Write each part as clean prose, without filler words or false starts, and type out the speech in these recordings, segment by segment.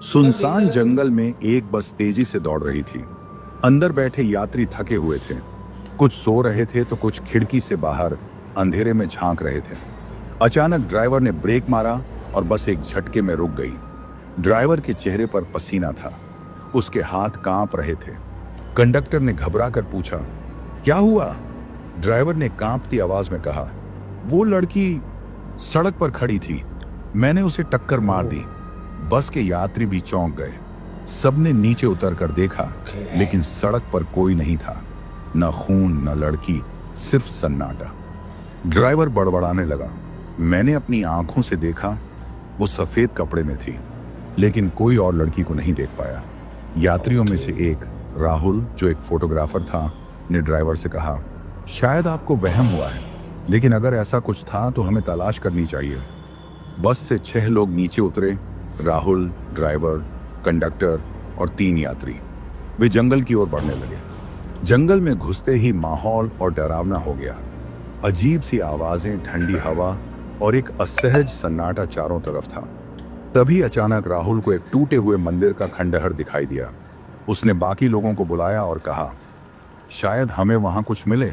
सुनसान जंगल में एक बस तेजी से दौड़ रही थी। अंदर बैठे यात्री थके हुए थे। कुछ सो रहे थे तो कुछ खिड़की से बाहर अंधेरे में झांक रहे थे। अचानक ड्राइवर ने ब्रेक मारा और बस एक झटके में रुक गई। ड्राइवर के चेहरे पर पसीना था, उसके हाथ कांप रहे थे। कंडक्टर ने घबरा कर पूछा, क्या हुआ? ड्राइवर ने कांपती आवाज में कहा, वो लड़की सड़क पर खड़ी थी, मैंने उसे टक्कर मार दी। बस के यात्री भी चौंक गए। सबने नीचे उतर कर देखा, लेकिन सड़क पर कोई नहीं था। न खून न लड़की, सिर्फ सन्नाटा। ड्राइवर बड़बड़ाने लगा, मैंने अपनी आंखों से देखा, वो सफेद कपड़े में थी, लेकिन कोई और लड़की को नहीं देख पाया। यात्रियों में से एक, राहुल, जो एक फोटोग्राफर था, ने ड्राइवर से कहा, शायद आपको वहम हुआ है, लेकिन अगर ऐसा कुछ था तो हमें तलाश करनी चाहिए। बस से 6 लोग नीचे उतरे, राहुल, ड्राइवर, कंडक्टर और 3 यात्री। वे जंगल की ओर बढ़ने लगे। जंगल में घुसते ही माहौल और डरावना हो गया। अजीब सी आवाजें, ठंडी हवा और एक असहज सन्नाटा चारों तरफ था। तभी अचानक राहुल को एक टूटे हुए मंदिर का खंडहर दिखाई दिया। उसने बाकी लोगों को बुलाया और कहा, शायद हमें वहां कुछ मिले।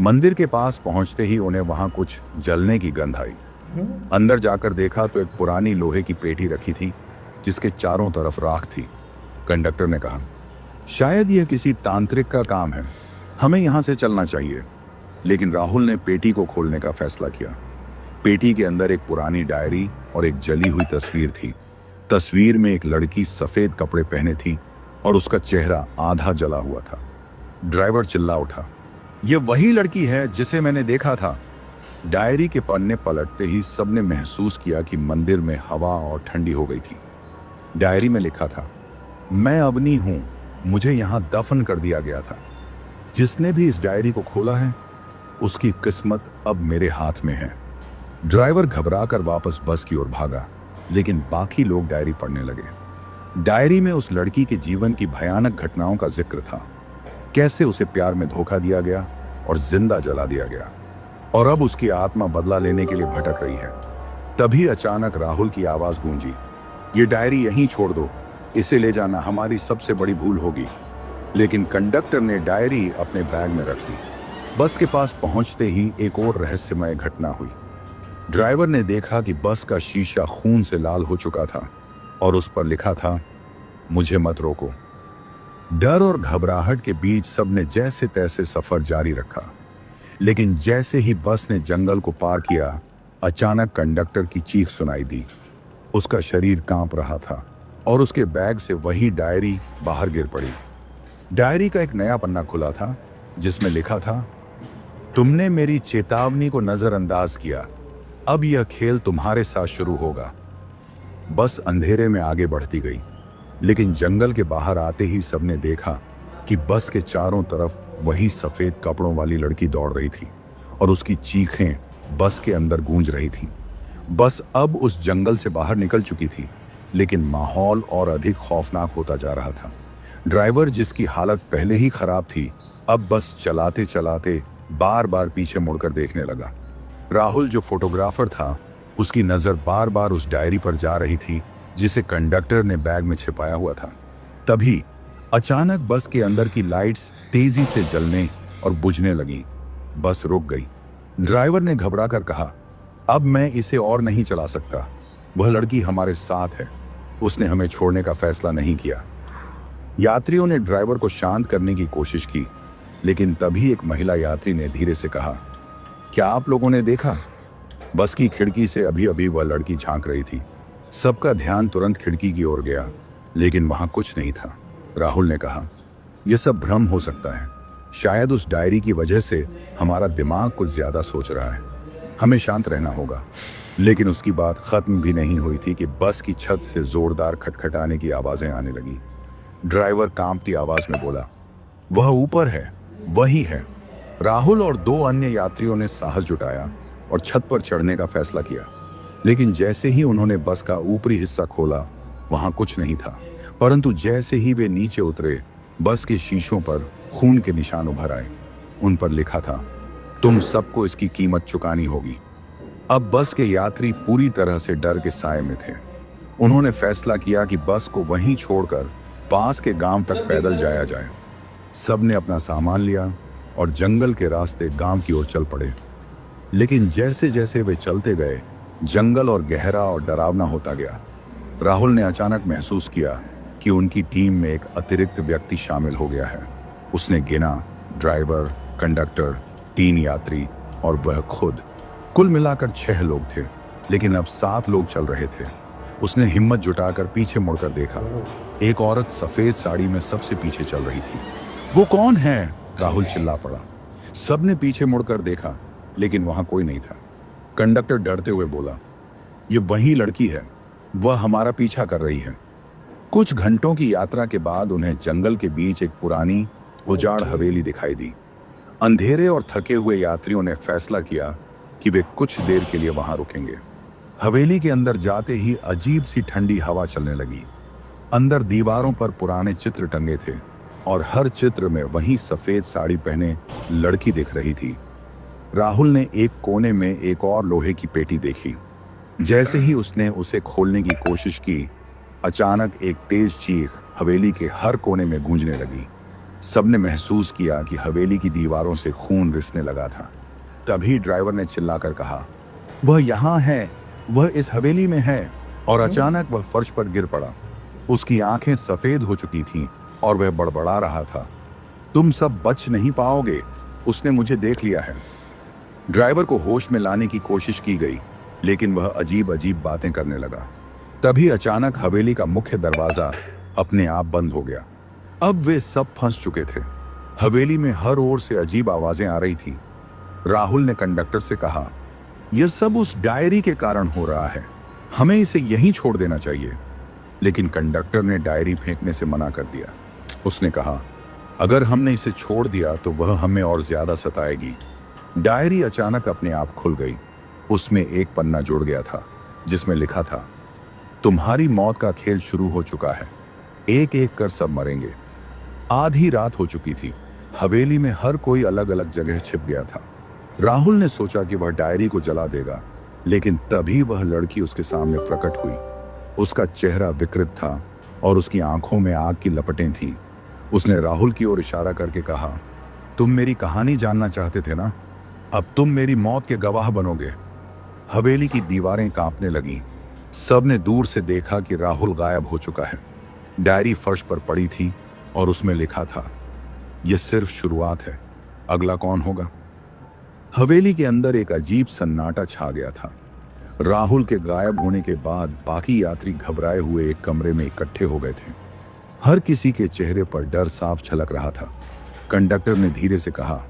मंदिर के पास पहुंचते ही उन्हें वहां कुछ जलने की गंध आई। अंदर जाकर देखा तो एक पुरानी लोहे की पेटी रखी थी, जिसके चारों तरफ राख थी। कंडक्टर ने कहा, शायद यह किसी तांत्रिक का काम है, हमें यहां से चलना चाहिए। लेकिन राहुल ने पेटी को खोलने का फैसला किया। पेटी के अंदर एक पुरानी डायरी और एक जली हुई तस्वीर थी। तस्वीर में एक लड़की सफेद कपड़े पहने थी और उसका चेहरा आधा जला हुआ था। ड्राइवर चिल्ला उठा, यह वही लड़की है जिसे मैंने देखा था। डायरी के पन्ने पलटते ही सबने महसूस किया कि मंदिर में हवा और ठंडी हो गई थी। डायरी में लिखा था, मैं अवनी हूं, मुझे यहां दफन कर दिया गया था। जिसने भी इस डायरी को खोला है, उसकी किस्मत अब मेरे हाथ में है। ड्राइवर घबरा कर वापस बस की ओर भागा, लेकिन बाकी लोग डायरी पढ़ने लगे। डायरी में उस लड़की के जीवन की भयानक घटनाओं का जिक्र था। कैसे उसे प्यार में धोखा दिया गया और जिंदा जला दिया गया, और अब उसकी आत्मा बदला लेने के लिए भटक रही है। तभी अचानक राहुल की आवाज गूंजी, ये डायरी यहीं छोड़ दो, इसे ले जाना हमारी सबसे बड़ी भूल होगी। लेकिन कंडक्टर ने डायरी अपने बैग में रख दी। बस के पास पहुंचते ही एक और रहस्यमय घटना हुई। ड्राइवर ने देखा कि बस का शीशा खून से लाल हो चुका था और उस पर लिखा था, मुझे मत रोको। डर और घबराहट के बीच सबने जैसे तैसे सफर जारी रखा। लेकिन जैसे ही बस ने जंगल को पार किया, अचानक कंडक्टर की चीख सुनाई दी। उसका शरीर कांप रहा था और उसके बैग से वही डायरी बाहर गिर पड़ी। डायरी का एक नया पन्ना खुला था, जिसमें लिखा था, तुमने मेरी चेतावनी को नजरअंदाज किया, अब यह खेल तुम्हारे साथ शुरू होगा। बस अंधेरे में आगे बढ़ती गई, लेकिन जंगल के बाहर आते ही सबने देखा कि बस के चारों तरफ वही सफेद कपड़ों वाली लड़की दौड़ रही थी और उसकी चीखें बस के अंदर गूंज रही थी। बस अब उस जंगल से बाहर निकल चुकी थी, लेकिन माहौल और अधिक खौफनाक होता जा रहा था। ड्राइवर, जिसकी हालत पहले ही खराब थी, अब बस चलाते चलाते बार बार पीछे मुड़कर देखने लगा। राहुल, जो फोटोग्राफर था, उसकी नजर बार बार उस डायरी पर जा रही थी जिसे कंडक्टर ने बैग में छिपाया हुआ था। तभी अचानक बस के अंदर की लाइट्स तेजी से जलने और बुझने लगी। बस रुक गई। ड्राइवर ने घबराकर कहा, अब मैं इसे और नहीं चला सकता। वह लड़की हमारे साथ है, उसने हमें छोड़ने का फैसला नहीं किया। यात्रियों ने ड्राइवर को शांत करने की कोशिश की, लेकिन तभी एक महिला यात्री ने धीरे से कहा, क्या आप लोगों ने देखा? बस की खिड़की से अभी अभी वह लड़की झांक रही थी। सबका ध्यान तुरंत खिड़की की ओर गया, लेकिन वहां कुछ नहीं था। राहुल ने कहा, यह सब भ्रम हो सकता है, शायद उस डायरी की वजह से हमारा दिमाग कुछ ज्यादा सोच रहा है, हमें शांत रहना होगा। लेकिन उसकी बात खत्म भी नहीं हुई थी कि बस की छत से जोरदार खटखटाने की आवाजें आने लगी। ड्राइवर कांपती आवाज में बोला, वह ऊपर है, वही है। राहुल और 2 अन्य यात्रियों ने साहस जुटाया और छत पर चढ़ने का फैसला किया, लेकिन जैसे ही उन्होंने बस का ऊपरी हिस्सा खोला, वहां कुछ नहीं था। परंतु जैसे ही वे नीचे उतरे, बस के शीशों पर खून के निशान उभर आए। उन पर लिखा था, तुम सबको इसकी कीमत चुकानी होगी। अब बस के यात्री पूरी तरह से डर के साए में थे। उन्होंने फैसला किया कि बस को वहीं छोड़कर पास के गांव तक पैदल जाया जाए। सबने अपना सामान लिया और जंगल के रास्ते गांव की ओर चल पड़े। लेकिन जैसे जैसे वे चलते गए, जंगल और गहरा और डरावना होता गया। राहुल ने अचानक महसूस किया कि उनकी टीम में एक अतिरिक्त व्यक्ति शामिल हो गया है। उसने गिना, ड्राइवर, कंडक्टर, 3 यात्री और वह खुद। कुल मिलाकर 6 लोग थे, लेकिन अब 7 लोग चल रहे थे। उसने हिम्मत जुटाकर पीछे मुड़कर देखा। एक औरत सफेद साड़ी में सबसे पीछे चल रही थी। वो कौन है? राहुल चिल्ला पड़ा। सबने पीछे मुड़कर देखा, लेकिन वहां कोई नहीं था। कंडक्टर डरते हुए बोला, ये वही लड़की है, वह हमारा पीछा कर रही है। कुछ घंटों की यात्रा के बाद उन्हें जंगल के बीच एक पुरानी उजाड़ हवेली दिखाई दी। अंधेरे और थके हुए यात्रियों ने फैसला किया कि वे कुछ देर के लिए वहां रुकेंगे। हवेली के अंदर जाते ही अजीब सी ठंडी हवा चलने लगी। अंदर दीवारों पर पुराने चित्र टंगे थे और हर चित्र में वही सफेद साड़ी पहने लड़की दिख रही थी। राहुल ने एक कोने में एक और लोहे की पेटी देखी। जैसे ही उसने उसे खोलने की कोशिश की, अचानक एक तेज चीख हवेली के हर कोने में गूंजने लगी। सबने महसूस किया कि हवेली की दीवारों से खून रिसने लगा था। तभी ड्राइवर ने चिल्लाकर कहा, वह यहाँ है, वह इस हवेली में है। और अचानक वह फर्श पर गिर पड़ा। उसकी आंखें सफेद हो चुकी थीं और वह बड़बड़ा रहा था, तुम सब बच नहीं पाओगे, उसने मुझे देख लिया है। ड्राइवर को होश में लाने की कोशिश की गई, लेकिन वह अजीब अजीब बातें करने लगा। तभी अचानक हवेली का मुख्य दरवाजा अपने आप बंद हो गया। अब वे सब फंस चुके थे। हवेली में हर ओर से अजीब आवाजें आ रही थी। राहुल ने कंडक्टर से कहा, यह सब उस डायरी के कारण हो रहा है, हमें इसे यहीं छोड़ देना चाहिए। लेकिन कंडक्टर ने डायरी फेंकने से मना कर दिया। उसने कहा, अगर हमने इसे छोड़ दिया तो वह हमें और ज्यादा सताएगी। डायरी अचानक अपने आप खुल गई। उसमें एक पन्ना जुड़ गया था जिसमें लिखा था, तुम्हारी मौत का खेल शुरू हो चुका है, एक एक कर सब मरेंगे। आधी रात हो चुकी थी। हवेली में हर कोई अलग अलग जगह छिप गया था। राहुल ने सोचा कि वह डायरी को जला देगा, लेकिन तभी वह लड़की उसके सामने प्रकट हुई। उसका चेहरा विकृत था और उसकी आंखों में आग की लपटें थीं। उसने राहुल की ओर इशारा करके कहा, तुम मेरी कहानी जानना चाहते थे ना, अब तुम मेरी मौत के गवाह बनोगे। हवेली की दीवारें कांपने लगीं। सबने दूर से देखा कि राहुल गायब हो चुका है। डायरी फर्श पर पड़ी थी और उसमें लिखा था, यह सिर्फ शुरुआत है, अगला कौन होगा। हवेली के अंदर एक अजीब सन्नाटा छा गया था। राहुल के गायब होने के बाद बाकी यात्री घबराए हुए एक कमरे में इकट्ठे हो गए थे। हर किसी के चेहरे पर डर साफ झलक रहा था। कंडक्टर ने धीरे से कहा,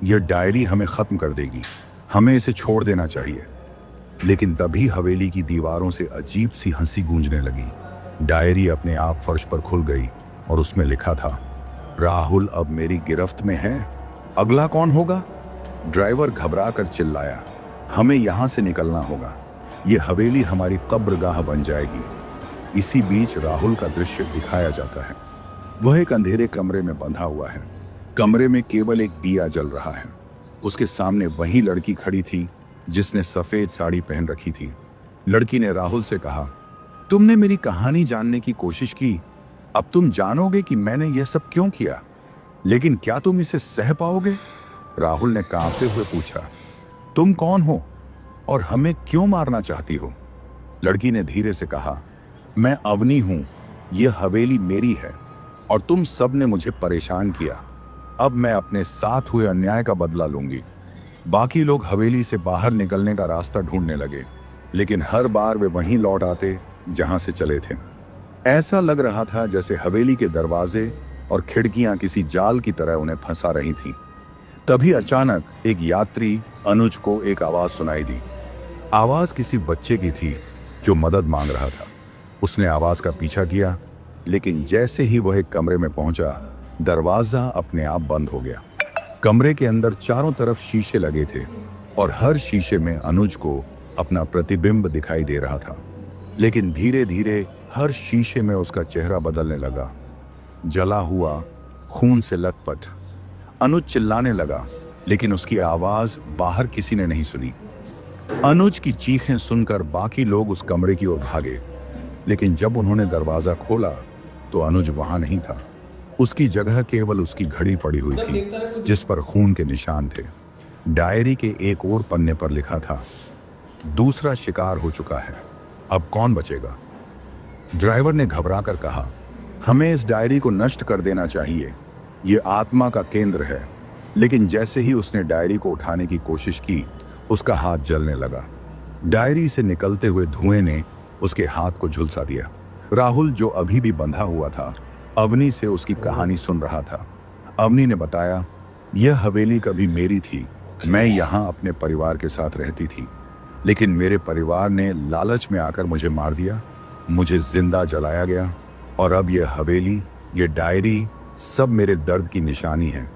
यह डायरी हमें खत्म कर देगी, हमें इसे छोड़ देना चाहिए। लेकिन तभी हवेली की दीवारों से अजीब सी हंसी गूंजने लगी। डायरी अपने आप फर्श पर खुल गई और उसमें लिखा था, राहुल अब मेरी गिरफ्त में है, अगला कौन होगा। ड्राइवर घबरा कर चिल्लाया, हमें यहां से निकलना होगा, ये हवेली हमारी कब्रगाह बन जाएगी। इसी बीच राहुल का दृश्य दिखाया जाता है। वह एक अंधेरे कमरे में बंधा हुआ है। कमरे में केवल एक दिया जल रहा है। उसके सामने वही लड़की खड़ी थी जिसने सफेद साड़ी पहन रखी थी। लड़की ने राहुल से कहा, तुमने मेरी कहानी जानने की कोशिश की, अब तुम जानोगे कि मैंने यह सब क्यों किया, लेकिन क्या तुम इसे सह पाओगे। राहुल ने कांपते हुए पूछा, तुम कौन हो और हमें क्यों मारना चाहती हो। लड़की ने धीरे से कहा, मैं अवनी हूं, यह हवेली मेरी है और तुम सब ने मुझे परेशान किया। अब मैं अपने साथ हुए अन्याय का बदला लूंगी। बाकी लोग हवेली से बाहर निकलने का रास्ता ढूंढने लगे, लेकिन हर बार वे वहीं लौट आते जहां से चले थे। ऐसा लग रहा था जैसे हवेली के दरवाजे और खिड़कियां किसी जाल की तरह उन्हें फंसा रही थीं। तभी अचानक एक यात्री अनुज को एक आवाज सुनाई दी। आवाज किसी बच्चे की थी जो मदद मांग रहा था। उसने आवाज का पीछा किया, लेकिन जैसे ही वह एक कमरे में पहुंचा, दरवाजा अपने आप बंद हो गया। कमरे के अंदर चारों तरफ शीशे लगे थे और हर शीशे में अनुज को अपना प्रतिबिंब दिखाई दे रहा था। लेकिन धीरे धीरे हर शीशे में उसका चेहरा बदलने लगा, जला हुआ, खून से लथपथ। अनुज चिल्लाने लगा, लेकिन उसकी आवाज बाहर किसी ने नहीं सुनी। अनुज की चीखें सुनकर बाकी लोग उस कमरे की ओर भागे। लेकिन जब उन्होंने दरवाजा खोला तो अनुज वहां नहीं था। उसकी जगह केवल उसकी घड़ी पड़ी हुई थी जिस पर खून के निशान थे। डायरी के एक और पन्ने पर लिखा था, दूसरा शिकार हो चुका है, अब कौन बचेगा। ड्राइवर ने घबराकर कहा, हमें इस डायरी को नष्ट कर देना चाहिए, ये आत्मा का केंद्र है। लेकिन जैसे ही उसने डायरी को उठाने की कोशिश की, उसका हाथ जलने लगा। डायरी से निकलते हुए धुएं ने उसके हाथ को झुलसा दिया। राहुल, जो अभी भी बंधा हुआ था, अवनी से उसकी कहानी सुन रहा था। अवनी ने बताया, यह हवेली कभी मेरी थी, मैं यहाँ अपने परिवार के साथ रहती थी, लेकिन मेरे परिवार ने लालच में आकर मुझे मार दिया, मुझे जिंदा जलाया गया, और अब यह हवेली, ये डायरी, सब मेरे दर्द की निशानी है।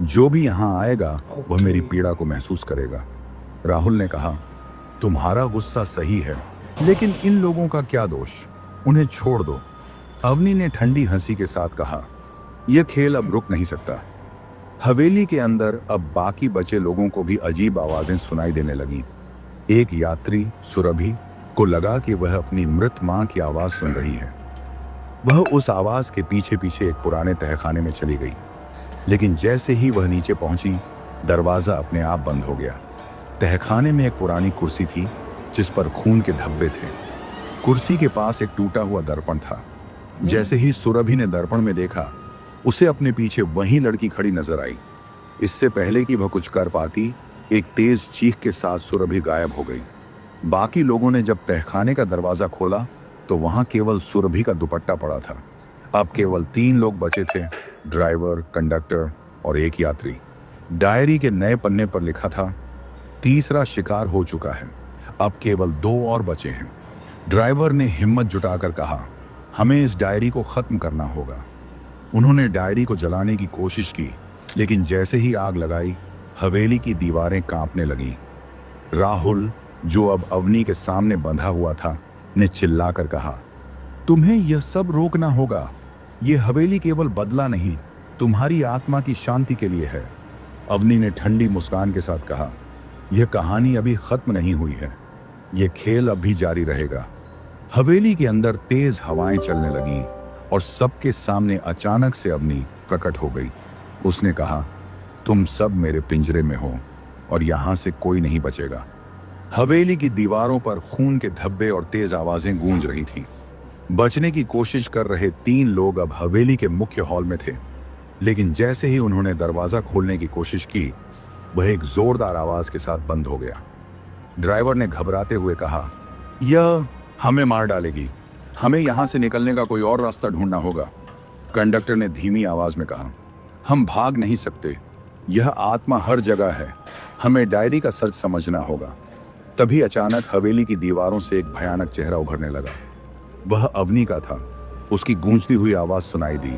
जो भी यहाँ आएगा वह मेरी पीड़ा को महसूस करेगा। राहुल ने कहा, तुम्हारा गुस्सा सही है, लेकिन इन लोगों का क्या दोष, उन्हें छोड़ दो। अवनी ने ठंडी हंसी के साथ कहा, यह खेल अब रुक नहीं सकता। हवेली के अंदर अब बाकी बचे लोगों को भी अजीब आवाजें सुनाई देने लगीं। एक यात्री सुरभि को लगा कि वह अपनी मृत मां की आवाज सुन रही है। वह उस आवाज के पीछे पीछे एक पुराने तहखाने में चली गई, लेकिन जैसे ही वह नीचे पहुंची, दरवाजा अपने आप बंद हो गया। तहखाने में एक पुरानी कुर्सी थी जिस पर खून के धब्बे थे। कुर्सी के पास एक टूटा हुआ दर्पण था। जैसे ही सुरभि ने दर्पण में देखा, उसे अपने पीछे वही लड़की खड़ी नजर आई। इससे पहले कि वह कुछ कर पाती, एक तेज चीख के साथ सुरभि गायब हो गई। बाकी लोगों ने जब तहखाने का दरवाजा खोला तो वहां केवल सुरभि का दुपट्टा पड़ा था। अब केवल 3 लोग बचे थे, ड्राइवर, कंडक्टर और एक यात्री। डायरी के नए पन्ने पर लिखा था, तीसरा शिकार हो चुका है, अब केवल 2 और बचे हैं। ड्राइवर ने हिम्मत जुटाकर कहा, हमें इस डायरी को खत्म करना होगा। उन्होंने डायरी को जलाने की कोशिश की, लेकिन जैसे ही आग लगाई, हवेली की दीवारें कांपने लगीं। राहुल, जो अब अवनी के सामने बंधा हुआ था, ने चिल्लाकर कहा, तुम्हें यह सब रोकना होगा। यह हवेली केवल बदला नहीं, तुम्हारी आत्मा की शांति के लिए है। अवनी ने ठंडी मुस्कान के साथ कहा, यह कहानी अभी खत्म नहीं हुई है, यह खेल अब भी जारी रहेगा। हवेली के अंदर तेज हवाएं चलने लगीं और सबके सामने अचानक से अवनी प्रकट हो गई। उसने कहा, तुम सब मेरे पिंजरे में हो और यहां से कोई नहीं बचेगा। हवेली की दीवारों पर खून के धब्बे और तेज आवाजें गूंज रही थीं। बचने की कोशिश कर रहे 3 लोग अब हवेली के मुख्य हॉल में थे, लेकिन जैसे ही उन्होंने दरवाजा खोलने की कोशिश की, वह एक जोरदार आवाज के साथ बंद हो गया। ड्राइवर ने घबराते हुए कहा, यह हमें मार डालेगी, हमें यहां से निकलने का कोई और रास्ता ढूंढना होगा। कंडक्टर ने धीमी आवाज में कहा, हम भाग नहीं सकते, यह आत्मा हर जगह है, हमें डायरी का सच समझना होगा। तभी अचानक हवेली की दीवारों से एक भयानक चेहरा उभरने लगा। वह अवनी का था। उसकी गूंजती हुई आवाज सुनाई दी,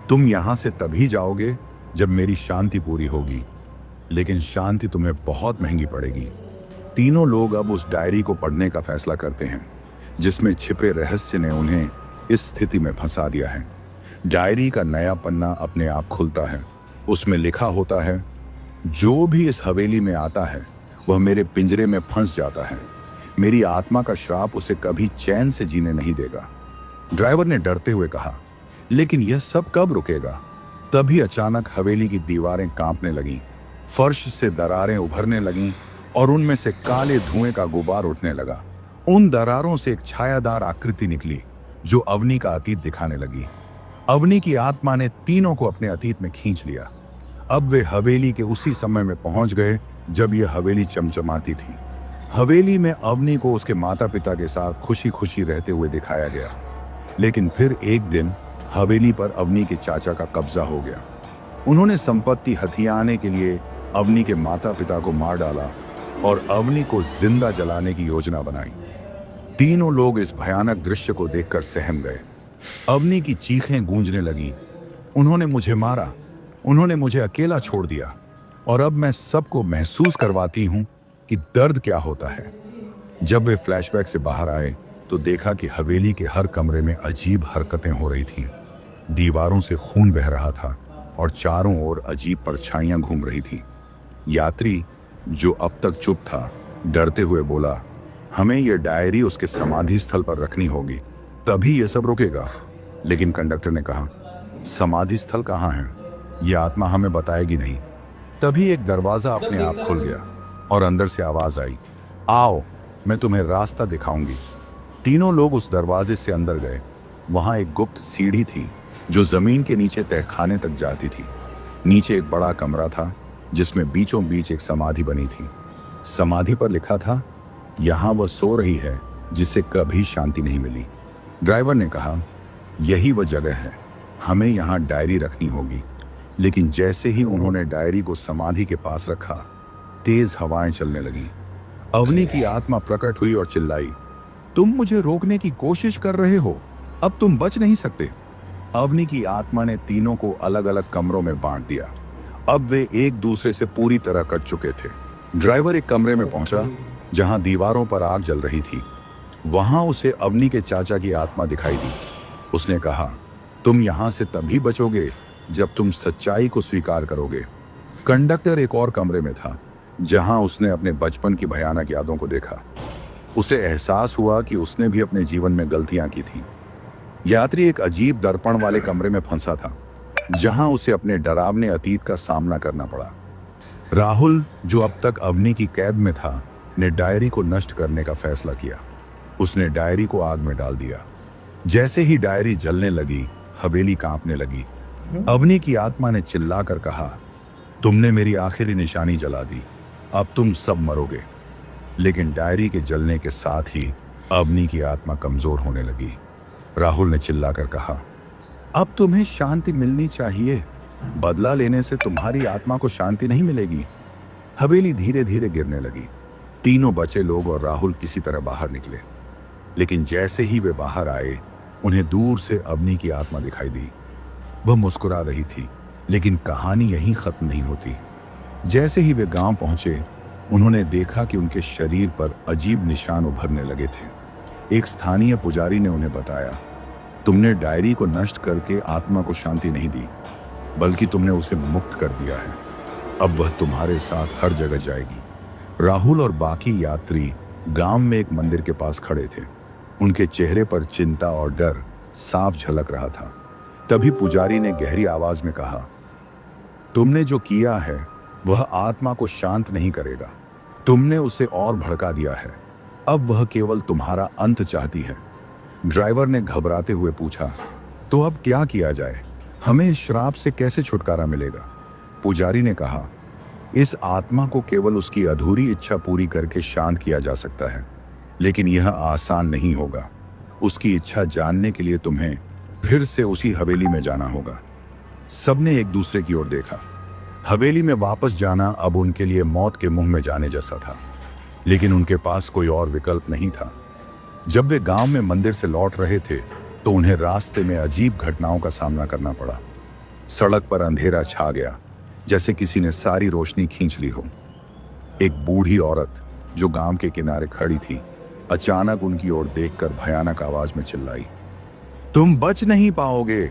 तुम यहां से तभी जाओगे जब मेरी शांति पूरी होगी, लेकिन शांति तुम्हें बहुत महंगी पड़ेगी। तीनों लोग अब उस डायरी को पढ़ने का फैसला करते हैं जिसमें छिपे रहस्य ने उन्हें इस स्थिति में फंसा दिया है। डायरी का नया पन्ना अपने आप खुलता है। उसमें लिखा होता है, जो भी इस हवेली में आता है वह मेरे पिंजरे में फंस जाता है, मेरी आत्मा का श्राप उसे कभी चैन से जीने नहीं देगा। ड्राइवर ने डरते हुए कहा, लेकिन यह सब कब रुकेगा। तभी अचानक हवेली की दीवारें कांपने लगीं, फर्श से दरारें उभरने लगीं और उनमें से काले धुएं का गुबार उठने लगा। उन दरारों से एक छायादार आकृति निकली जो अवनी का अतीत दिखाने लगी। अवनी की आत्मा ने तीनों को अपने अतीत में खींच लिया। अब वे हवेली के उसी समय में पहुंच गए जब यह हवेली चमचमाती थी। हवेली में अवनी को उसके माता पिता के साथ खुशी खुशी रहते हुए दिखाया गया, लेकिन फिर एक दिन हवेली पर अवनी के चाचा का कब्जा हो गया। उन्होंने संपत्ति हथियाने के लिए अवनी के माता पिता को मार डाला और अवनी को जिंदा जलाने की योजना बनाई। तीनों लोग इस भयानक दृश्य को देखकर सहम गए। अवनी की चीखें गूंजने लगीं, उन्होंने मुझे मारा, उन्होंने मुझे अकेला छोड़ दिया और अब मैं सबको महसूस करवाती हूं कि दर्द क्या होता है। जब वे फ्लैशबैक से बाहर आए तो देखा कि हवेली के हर कमरे में अजीब हरकतें हो रही थीं। दीवारों से खून बह रहा था और चारों ओर अजीब परछाइयां घूम रही थीं। यात्री, जो अब तक चुप था, डरते हुए बोला, हमें यह डायरी उसके समाधि स्थल पर रखनी होगी। तभी ये सब रुकेगा। लेकिन कंडक्टर ने कहा, समाधि स्थल कहाँ है? ये आत्मा हमें बताएगी नहीं। तभी एक दरवाजा अपने आप खुल गया और अंदर से आवाज आई, आओ, मैं तुम्हें रास्ता दिखाऊंगी। तीनों लोग उस दरवाजे से अंदर गए। वहां एक गुप्त सीढ़ी थी जो जमीन के नीचे तहखाने तक जाती थी। नीचे एक बड़ा कमरा था जिसमें बीचों बीच एक समाधि बनी थी। समाधि पर लिखा था, यहाँ वह सो रही है जिसे कभी शांति नहीं मिली। ड्राइवर ने कहा, यही वह जगह है, हमें यहाँ डायरी रखनी होगी। लेकिन जैसे ही उन्होंने डायरी को समाधि के पास रखा, तेज हवाएं चलने लगी। अवनी की आत्मा प्रकट हुई और चिल्लाई, तुम मुझे रोकने की कोशिश कर रहे हो, अब तुम बच नहीं सकते। अवनी की आत्मा ने तीनों को अलग अलग कमरों में बांट दिया। अब वे एक दूसरे से पूरी तरह कट चुके थे। ड्राइवर एक कमरे में पहुंचा जहां दीवारों पर आग जल रही थी। वहां उसे अवनी के चाचा की आत्मा दिखाई दी। उसने कहा, तुम यहां से तभी बचोगे जब तुम सच्चाई को स्वीकार करोगे। कंडक्टर एक और कमरे में था जहां उसने अपने बचपन की भयानक यादों को देखा। उसे एहसास हुआ कि उसने भी अपने जीवन में गलतियां की थी। यात्री एक अजीब दर्पण वाले कमरे में फंसा था जहां उसे अपने डरावने अतीत का सामना करना पड़ा। राहुल, जो अब तक अवनी की कैद में था, ने डायरी को नष्ट करने का फैसला किया। उसने डायरी को आग में डाल दिया। जैसे ही डायरी जलने लगी, हवेली कांपने लगी। अवनी की आत्मा ने चिल्लाकर कहा, तुमने मेरी आखिरी निशानी जला दी, अब तुम सब मरोगे। लेकिन डायरी के जलने के साथ ही अवनी की आत्मा कमजोर होने लगी। राहुल ने चिल्लाकर कहा, अब तुम्हें शांति मिलनी चाहिए, बदला लेने से तुम्हारी आत्मा को शांति नहीं मिलेगी। हवेली धीरे धीरे गिरने लगी। तीनों बचे लोग और राहुल किसी तरह बाहर निकले। लेकिन जैसे ही वे बाहर आए, उन्हें दूर से अवनी की आत्मा दिखाई दी। वह मुस्कुरा रही थी, लेकिन कहानी यहीं खत्म नहीं होती। जैसे ही वे गांव पहुंचे, उन्होंने देखा कि उनके शरीर पर अजीब निशान उभरने लगे थे। एक स्थानीय पुजारी ने उन्हें बताया, तुमने डायरी को नष्ट करके आत्मा को शांति नहीं दी, बल्कि तुमने उसे मुक्त कर दिया है। अब वह तुम्हारे साथ हर जगह जाएगी। राहुल और बाकी यात्री गांव में एक मंदिर के पास खड़े थे। उनके चेहरे पर चिंता और डर साफ झलक रहा था। तभी पुजारी ने गहरी आवाज में कहा, तुमने जो किया है वह आत्मा को शांत नहीं करेगा। तुमने उसे और भड़का दिया है। अब वह केवल तुम्हारा अंत चाहती है। ड्राइवर ने घबराते हुए पूछा, तो अब क्या किया जाए? हमें इस श्राप से कैसे छुटकारा मिलेगा? पुजारी ने कहा, इस आत्मा को केवल उसकी अधूरी इच्छा पूरी करके शांत किया जा सकता है, लेकिन यह आसान नहीं होगा। उसकी इच्छा जानने के लिए तुम्हें फिर से उसी हवेली में जाना होगा। सबने एक दूसरे की ओर देखा। हवेली में वापस जाना अब उनके लिए मौत के मुंह में जाने जैसा था, लेकिन उनके पास कोई और विकल्प नहीं था। जब वे गांव में मंदिर से लौट रहे थे तो उन्हें रास्ते में अजीब घटनाओं का सामना करना पड़ा। सड़क पर अंधेरा छा गया, जैसे किसी ने सारी रोशनी खींच ली हो। एक बूढ़ी औरत जो गांव के किनारे खड़ी थी, अचानक उनकी ओर देखकर भयानक आवाज में चिल्लाई, तुम बच नहीं पाओगे।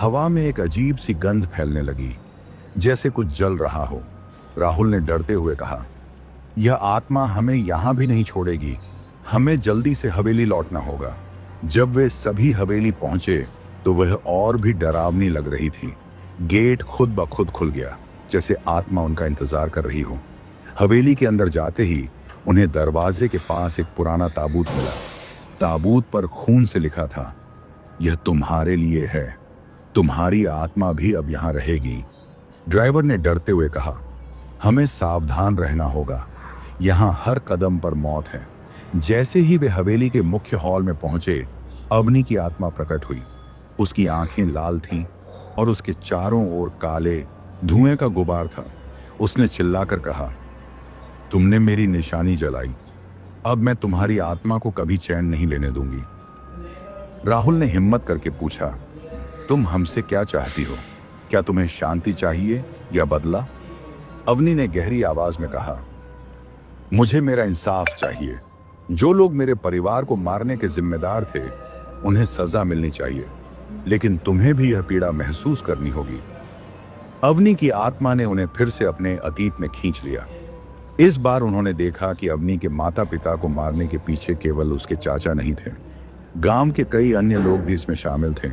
हवा में एक अजीब सी गंध फैलने लगी, जैसे कुछ जल रहा हो। राहुल ने डरते हुए कहा, यह आत्मा हमें यहां भी नहीं छोड़ेगी, हमें जल्दी से हवेली लौटना होगा। जब वे सभी हवेली पहुंचे तो वह और भी डरावनी लग रही थी। गेट खुद ब खुद खुल गया, जैसे आत्मा उनका इंतजार कर रही हो। हवेली के अंदर जाते ही उन्हें दरवाजे के पास एक पुराना ताबूत मिला। ताबूत पर खून से लिखा था, यह तुम्हारे लिए है, तुम्हारी आत्मा भी अब यहाँ रहेगी। ड्राइवर ने डरते हुए कहा, हमें सावधान रहना होगा, यहाँ हर कदम पर मौत है। जैसे ही वे हवेली के मुख्य हॉल में पहुंचे, अवनी की आत्मा प्रकट हुई। उसकी आंखें लाल थीं और उसके चारों ओर काले धुएं का गुबार था। उसने चिल्लाकर कहा, तुमने मेरी निशानी जलाई, अब मैं तुम्हारी आत्मा को कभी चैन नहीं लेने दूंगी। राहुल ने हिम्मत करके पूछा, तुम हमसे क्या चाहती हो? क्या तुम्हें शांति चाहिए या बदला? अवनी ने गहरी आवाज में कहा, मुझे मेरा इंसाफ चाहिए। जो लोग मेरे परिवार को मारने के जिम्मेदार थे, उन्हें सजा मिलनी चाहिए, लेकिन तुम्हें भी यह पीड़ा महसूस करनी होगी। अवनी की आत्मा ने उन्हें फिर से अपने अतीत में खींच लिया। इस बार उन्होंने देखा कि अवनी के माता पिता को मारने के पीछे केवल उसके चाचा नहीं थे, गांव के कई अन्य लोग भी इसमें शामिल थे,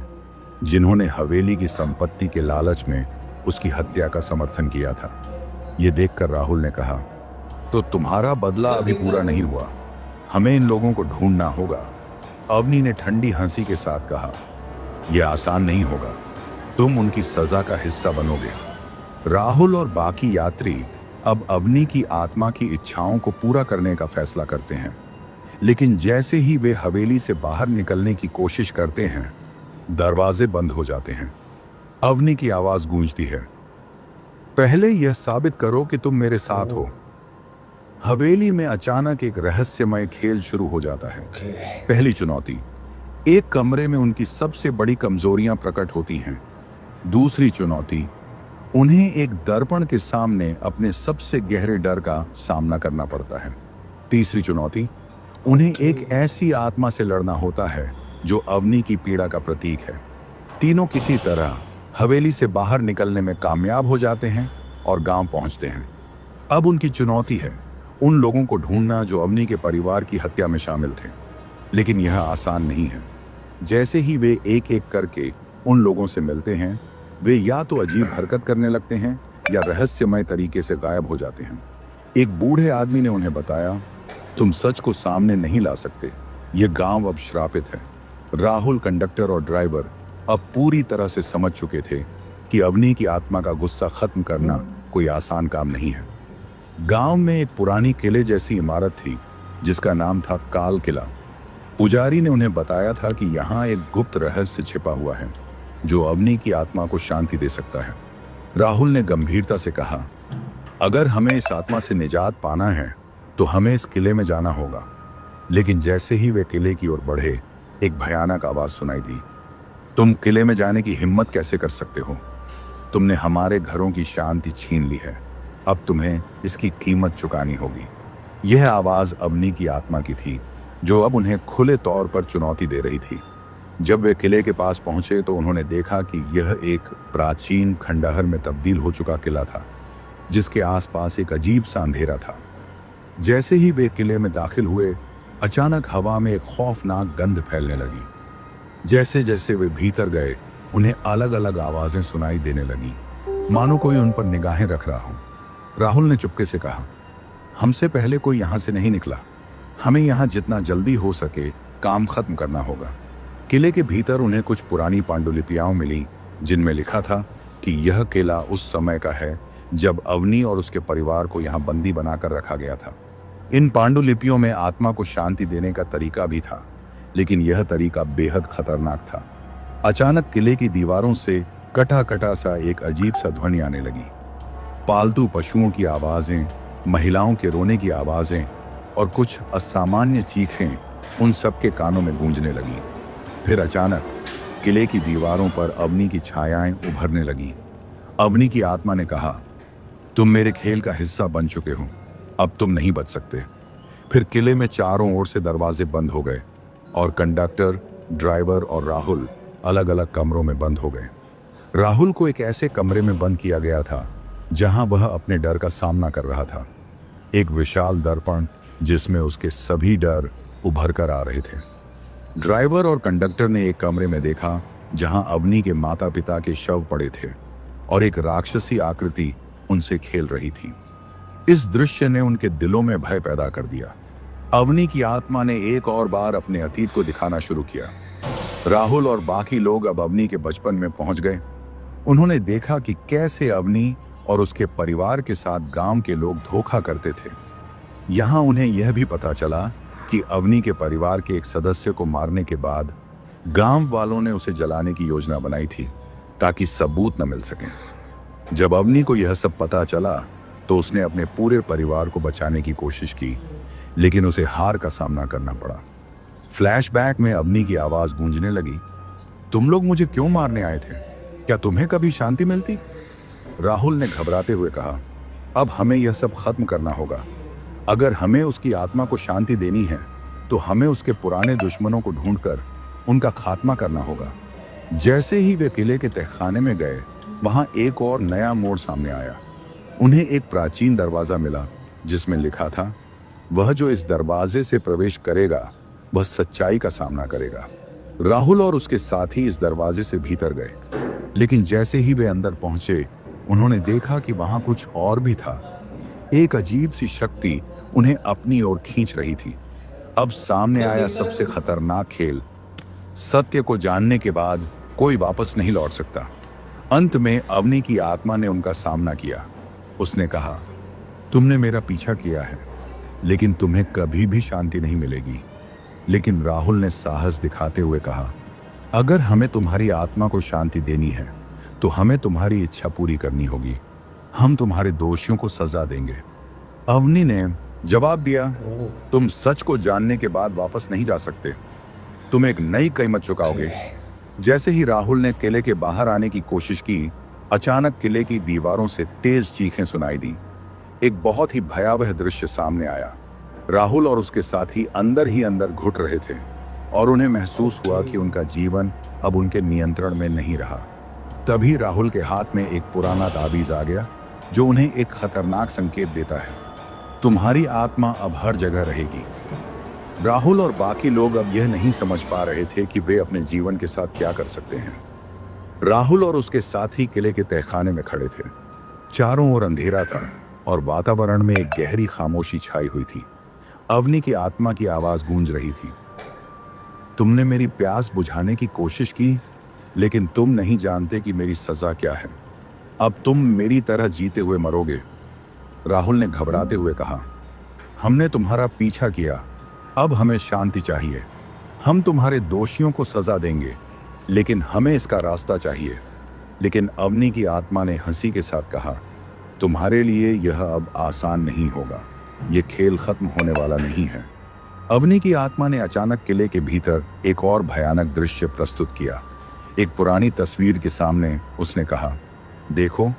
जिन्होंने हवेली की संपत्ति के लालच में उसकी हत्या का समर्थन किया था। ये देखकर राहुल ने कहा, तो तुम्हारा बदला अभी पूरा नहीं हुआ, हमें इन लोगों को ढूंढना होगा। अवनी ने ठंडी हंसी के साथ कहा, यह आसान नहीं होगा, तुम उनकी सजा का हिस्सा बनोगे। राहुल और बाकी यात्री अब अवनी की आत्मा की इच्छाओं को पूरा करने का फैसला करते हैं, लेकिन जैसे ही वे हवेली से बाहर निकलने की कोशिश करते हैं, दरवाजे बंद हो जाते हैं। अवनी की आवाज गूंजती है, पहले यह साबित करो कि तुम मेरे साथ हो। हवेली में अचानक एक रहस्यमय खेल शुरू हो जाता है। पहली चुनौती, एक कमरे में उनकी सबसे बड़ी कमजोरियां प्रकट होती हैं। दूसरी चुनौती, उन्हें एक दर्पण के सामने अपने सबसे गहरे डर का सामना करना पड़ता है। तीसरी चुनौती, उन्हें एक ऐसी आत्मा से लड़ना होता है जो अवनी की पीड़ा का प्रतीक है। तीनों किसी तरह हवेली से बाहर निकलने में कामयाब हो जाते हैं और गांव पहुंचते हैं। अब उनकी चुनौती है उन लोगों को ढूंढना जो अवनी के परिवार की हत्या में शामिल थे, लेकिन यह आसान नहीं है। जैसे ही वे एक एक करके उन लोगों से मिलते हैं, वे या तो अजीब हरकत करने लगते हैं या रहस्यमय तरीके से गायब हो जाते हैं। एक बूढ़े आदमी ने उन्हें बताया, तुम सच को सामने नहीं ला सकते, ये गांव अब श्रापित है। राहुल, कंडक्टर और ड्राइवर अब पूरी तरह से समझ चुके थे कि अवनी की आत्मा का गुस्सा खत्म करना कोई आसान काम नहीं है। गांव में एक पुरानी किले जैसी इमारत थी जिसका नाम था काल किला। पुजारी ने उन्हें बताया था कि यहाँ एक गुप्त रहस्य छिपा हुआ है जो अवनी की आत्मा को शांति दे सकता है। राहुल ने गंभीरता से कहा, अगर हमें इस आत्मा से निजात पाना है तो हमें इस किले में जाना होगा। लेकिन जैसे ही वे किले की ओर बढ़े, एक भयानक आवाज सुनाई दी, तुम किले में जाने की हिम्मत कैसे कर सकते हो? तुमने हमारे घरों की शांति छीन ली है, अब तुम्हें इसकी कीमत चुकानी होगी। यह आवाज अवनी की आत्मा की थी जो अब उन्हें खुले तौर पर चुनौती दे रही थी। जब वे किले के पास पहुंचे तो उन्होंने देखा कि यह एक प्राचीन खंडहर में तब्दील हो चुका किला था, जिसके आसपास एक अजीब सा अंधेरा था। जैसे ही वे किले में दाखिल हुए, अचानक हवा में एक खौफनाक गंध फैलने लगी। जैसे जैसे वे भीतर गए, उन्हें अलग अलग आवाजें सुनाई देने लगी, मानो कोई उन पर निगाहें रख रहा हो। राहुल ने चुपके से कहा, हमसे पहले कोई यहाँ से नहीं निकला, हमें यहाँ जितना जल्दी हो सके काम खत्म करना होगा। किले के भीतर उन्हें कुछ पुरानी पांडुलिपियां मिली जिनमें लिखा था कि यह किला उस समय का है जब अवनी और उसके परिवार को यहाँ बंदी बनाकर रखा गया था। इन पांडुलिपियों में आत्मा को शांति देने का तरीका भी था, लेकिन यह तरीका बेहद खतरनाक था। अचानक किले की दीवारों से कटा कटा सा एक अजीब सा ध्वनि आने लगी। पालतू पशुओं की आवाजें, महिलाओं के रोने की आवाजें और कुछ असामान्य चीखें उन सबके कानों में गूंजने लगी। फिर अचानक किले की दीवारों पर अवनी की छायाएं उभरने लगीं। अवनी की आत्मा ने कहा, तुम मेरे खेल का हिस्सा बन चुके हो, अब तुम नहीं बच सकते। फिर किले में चारों ओर से दरवाजे बंद हो गए और कंडक्टर, ड्राइवर और राहुल अलग अलग कमरों में बंद हो गए। राहुल को एक ऐसे कमरे में बंद किया गया था जहां वह अपने डर का सामना कर रहा था। एक विशाल दर्पण जिसमें उसके सभी डर उभर कर आ रहे थे। ड्राइवर और कंडक्टर ने एक कमरे में देखा जहां अवनी के माता पिता के शव पड़े थे और एक राक्षसी आकृति उनसे खेल रही थी। इस दृश्य ने उनके दिलों में भय पैदा कर दिया। अवनी की आत्मा ने एक और बार अपने अतीत को दिखाना शुरू किया। राहुल और बाकी लोग अब अवनी के बचपन में पहुंच गए। उन्होंने देखा कि कैसे अवनी और उसके परिवार के साथ गांव के लोग धोखा करते थे। यहाँ उन्हें यह भी पता चला कि अवनी के परिवार के एक सदस्य को मारने के बाद गांव वालों ने उसे जलाने की योजना बनाई थी ताकि सबूत न मिल सके। जब अवनी को यह सब पता चला तो उसने अपने पूरे परिवार को बचाने की कोशिश की, लेकिन उसे हार का सामना करना पड़ा। फ्लैशबैक में अवनी की आवाज गूंजने लगी, तुम लोग मुझे क्यों मारने आए थे? क्या तुम्हें कभी शांति मिलती? राहुल ने घबराते हुए कहा, अब हमें यह सब खत्म करना होगा। अगर हमें उसकी आत्मा को शांति देनी है तो हमें उसके पुराने दुश्मनों को ढूंढकर उनका खात्मा करना होगा। जैसे ही वे किले के तहखाने में गए, वहां एक और नया मोड़ सामने आया। उन्हें एक प्राचीन दरवाजा मिला जिसमें लिखा था, वह जो इस दरवाजे से प्रवेश करेगा वह सच्चाई का सामना करेगा। राहुल और उसके साथी इस दरवाजे से भीतर गए, लेकिन जैसे ही वे अंदर पहुंचे उन्होंने देखा कि वहां कुछ और भी था। एक अजीब सी शक्ति उन्हें अपनी ओर खींच रही थी। अब सामने आया सबसे खतरनाक खेल। सत्य को जानने के बाद कोई वापस नहीं लौट सकता। अंत में अवनी की आत्मा ने उनका सामना किया। उसने कहा, तुमने मेरा पीछा किया है, लेकिन तुम्हें कभी भी शांति नहीं मिलेगी। लेकिन राहुल ने साहस दिखाते हुए कहा, अगर हमें तुम्हारी आत्मा को शांति देनी है तो हमें तुम्हारी इच्छा पूरी करनी होगी। हम तुम्हारे दोषियों को सजा देंगे। अवनी ने जवाब दिया, तुम सच को जानने के बाद वापस नहीं जा सकते। तुम एक नई कीमत चुकाओगे। जैसे ही राहुल ने किले के बाहर आने की कोशिश की, अचानक किले की दीवारों से तेज चीखें सुनाई दी। एक बहुत ही भयावह दृश्य सामने आया। राहुल और उसके साथी अंदर ही अंदर घुट रहे थे और उन्हें महसूस हुआ कि उनका जीवन अब उनके नियंत्रण में नहीं रहा। तभी राहुल के हाथ में एक पुराना ताबीज आ गया जो उन्हें एक खतरनाक संकेत देता है, तुम्हारी आत्मा अब हर जगह रहेगी। राहुल और बाकी लोग अब यह नहीं समझ पा रहे थे कि वे अपने जीवन के साथ क्या कर सकते हैं। राहुल और उसके साथी किले के तहखाने में खड़े थे। चारों ओर अंधेरा था और वातावरण में एक गहरी खामोशी छाई हुई थी। अवनी की आत्मा की आवाज गूंज रही थी, तुमने मेरी प्यास बुझाने की कोशिश की, लेकिन तुम नहीं जानते कि मेरी सजा क्या है। अब तुम मेरी तरह जीते हुए मरोगे। राहुल ने घबराते हुए कहा, हमने तुम्हारा पीछा किया, अब हमें शांति चाहिए। हम तुम्हारे दोषियों को सजा देंगे, लेकिन हमें इसका रास्ता चाहिए। लेकिन अवनी की आत्मा ने हंसी के साथ कहा, तुम्हारे लिए यह अब आसान नहीं होगा। ये खेल खत्म होने वाला नहीं है। अवनी की आत्मा ने अचानक किले के भीतर एक और भयानक दृश्य प्रस्तुत किया। एक पुरानी तस्वीर के सामने उसने कहा, देखो,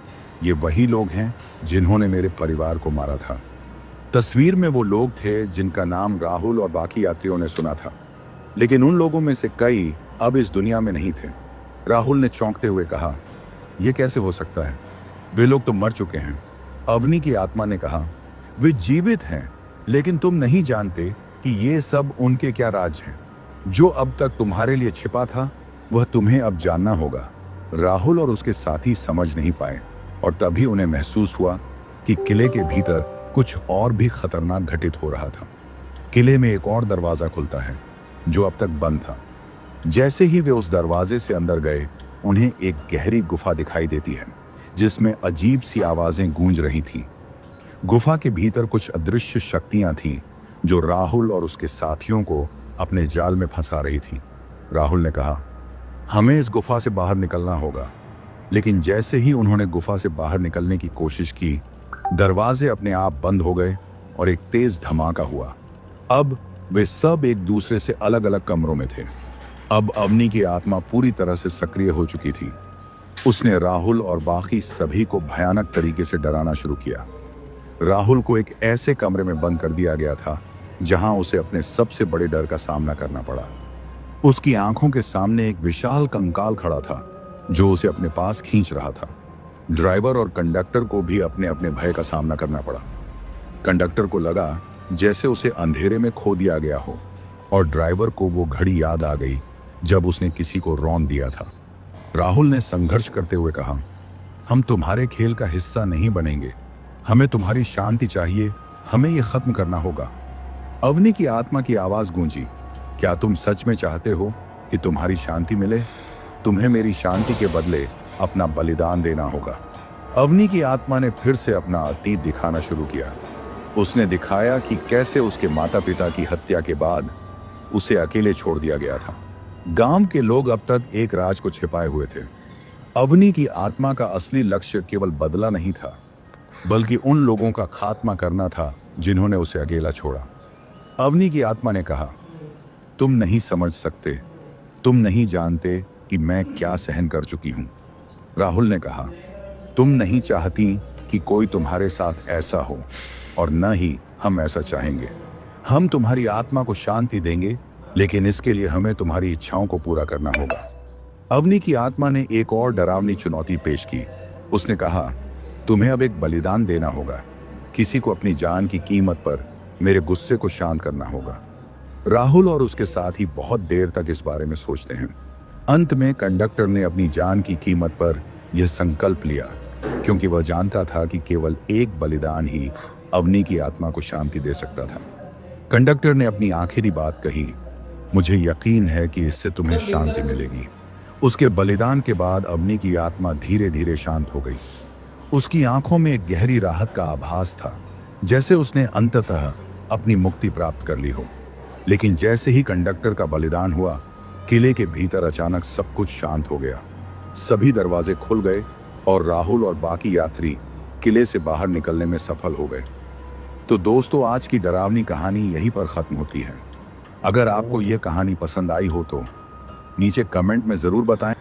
ये वही लोग हैं जिन्होंने मेरे परिवार को मारा था। तस्वीर में वो लोग थे जिनका नाम राहुल और बाकी यात्रियों ने सुना था, लेकिन उन लोगों में से कई अब इस दुनिया में नहीं थे। राहुल ने चौंकते हुए कहा, यह कैसे हो सकता है? वे लोग तो मर चुके हैं। अवनी की आत्मा ने कहा, वे जीवित हैं, लेकिन तुम नहीं जानते कि ये सब उनके क्या राज हैं। जो अब तक तुम्हारे लिए छिपा था वह तुम्हें अब जानना होगा। राहुल और उसके साथी समझ नहीं पाए और तभी उन्हें महसूस हुआ कि किले के भीतर कुछ और भी खतरनाक घटित हो रहा था। किले में एक और दरवाजा खुलता है जो अब तक बंद था। जैसे ही वे उस दरवाजे से अंदर गए, उन्हें एक गहरी गुफा दिखाई देती है जिसमें अजीब सी आवाजें गूंज रही थीं। गुफा के भीतर कुछ अदृश्य शक्तियां थीं जो राहुल और उसके साथियों को अपने जाल में फंसा रही थीं। राहुल ने कहा, हमें इस गुफा से बाहर निकलना होगा। लेकिन जैसे ही उन्होंने गुफा से बाहर निकलने की कोशिश की, दरवाजे अपने आप बंद हो गए और एक तेज धमाका हुआ। अब वे सब एक दूसरे से अलग अलग कमरों में थे। अब अवनी की आत्मा पूरी तरह से सक्रिय हो चुकी थी। उसने राहुल और बाकी सभी को भयानक तरीके से डराना शुरू किया। राहुल को एक ऐसे कमरे में बंद कर दिया गया था जहां उसे अपने सबसे बड़े डर का सामना करना पड़ा। उसकी आंखों के सामने एक विशाल कंकाल खड़ा था जो उसे अपने पास खींच रहा था। ड्राइवर और कंडक्टर को भी अपने अपने भय का सामना करना पड़ा। कंडक्टर को लगा जैसे उसे अंधेरे में खो दिया गया हो, और ड्राइवर को वो घड़ी याद आ गई जब उसने किसी को रौंद दिया था। राहुल ने संघर्ष करते हुए कहा, हम तुम्हारे खेल का हिस्सा नहीं बनेंगे। हमें तुम्हारी शांति चाहिए, हमें ये खत्म करना होगा। अवनी की आत्मा की आवाज गूंजी, क्या तुम सच में चाहते हो कि तुम्हारी शांति मिले? तुम्हें मेरी शांति के बदले अपना बलिदान देना होगा। अवनी की आत्मा ने फिर से अपना अतीत दिखाना शुरू किया। उसने दिखाया कि कैसे उसके माता पिता की हत्या के बाद उसे अकेले छोड़ दिया गया था। गांव के लोग अब तक एक राज को छिपाए हुए थे। अवनी की आत्मा का असली लक्ष्य केवल बदला नहीं था, बल्कि उन लोगों का खात्मा करना था जिन्होंने उसे अकेला छोड़ा। अवनी की आत्मा ने कहा, तुम नहीं समझ सकते, तुम नहीं जानते कि मैं क्या सहन कर चुकी हूं। राहुल ने कहा, तुम नहीं चाहती कि कोई तुम्हारे साथ ऐसा हो, और न ही हम ऐसा चाहेंगे। हम तुम्हारी आत्मा को शांति देंगे, लेकिन इसके लिए हमें तुम्हारी इच्छाओं को पूरा करना होगा। अवनी की आत्मा ने एक और डरावनी चुनौती पेश की। उसने कहा, तुम्हें अब एक बलिदान देना होगा। किसी को अपनी जान की कीमत पर मेरे गुस्से को शांत करना होगा। राहुल और उसके साथी बहुत देर तक इस बारे में सोचते हैं। अंत में कंडक्टर ने अपनी जान की कीमत पर यह संकल्प लिया, क्योंकि वह जानता था कि केवल एक बलिदान ही अवनी की आत्मा को शांति दे सकता था। कंडक्टर ने अपनी आखिरी बात कही, मुझे यकीन है कि इससे तुम्हें शांति मिलेगी। उसके बलिदान के बाद अवनी की आत्मा धीरे धीरे शांत हो गई। उसकी आंखों में एक गहरी राहत का आभास था, जैसे उसने अंततः अपनी मुक्ति प्राप्त कर ली हो। लेकिन जैसे ही कंडक्टर का बलिदान हुआ, किले के भीतर अचानक सब कुछ शांत हो गया। सभी दरवाजे खुल गए और राहुल और बाकी यात्री किले से बाहर निकलने में सफल हो गए। तो दोस्तों, आज की डरावनी कहानी यहीं पर खत्म होती है। अगर आपको यह कहानी पसंद आई हो तो नीचे कमेंट में जरूर बताएं।